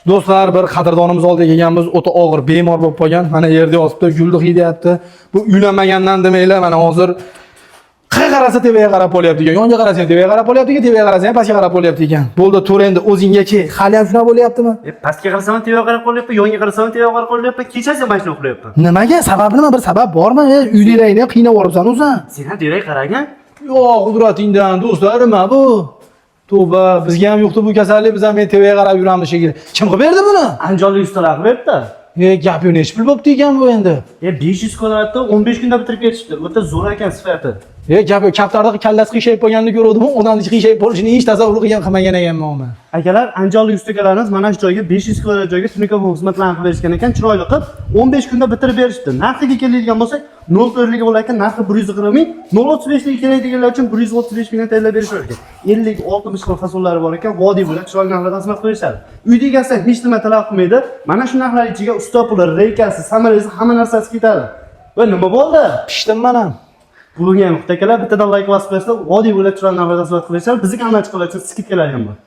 Do'stlar, bir qadrdonimiz oldiga kelganmiz, o'ta og'ir bemor bo'lib qolgan. Mana yerda yotibdi, yulduq yeyapti. Bu uylanmagandan demaylar, mana hozir qayerga qarasa tevaga qarab qolyapti ekan. Yonga qarasa tevaga qarab qolyapti ekan, tevaga qarasa ham pastga qarab qolyapti ekan. Bo'ldi, to'g'ri endi o'zingga ke. Hali ham shuna bo'lyaptimi? Pastga qarasam tevaga qarab qolyapti, yonga qarasam tevaga qarab qolyapti. Kechasi ham shuni qilyapti. Nimaga? Sababi nima? Bir sabab bormi? Uydagilarni ham qiynab yuboribsan o'zing. Sen ham tevaga qaragan? Yo'q, qudratingdan do'stlar, nima bu? Tavba, bizga ham yo'qdi bu kasallik, biz ham men tevaga qarab yuramiz shekilli. Kim qilib berdi buni? Andijonlik ustalar qilib berdi. Gap yo'q, nech pul bo'pti ekan bu endi? 500 kvadratni 15 kunda bitirib ketishdi. O'ta zo'r ekan sifati. Gap yo'q, kaptarda kallasi qiyshayib qolganini ko'rdim, odamning qiyshayib qolishini hech tasavvur qilmagan ekanman. Akalar, andijonlik ustalarimiz mana shu joyga 500 kvadrat joyga tunuka xizmatlarni qilib berishgan ekan, chiroyli qilib 15 kunda bitirib berishdi. Narxiga keladigan bo'lsak, 0.4 bo'lar ekan, narxi 140 ming, 0.35 lik keladiganlar uchun 135 mingdan tayyorlab berishar ekan. 50-60 xil fasollari bor ekan, vodiy bo'lak chiroyli narxlarda xizmat qilishadi. Uyda egasdan hech nima talab qilmaydi. Mana shu narxlar ichiga usta puli, reykasi, samarasi, hamma narsasi ketadi. Va nima bo'ldi? Pishdim mana. Bugun ham akalar bittadan like bosib qo'yasizlar, vodiy bo'lak chiroyli narxlarda xizmat qilishadi. Bizga amal qiluvchi skidkalar ham bor.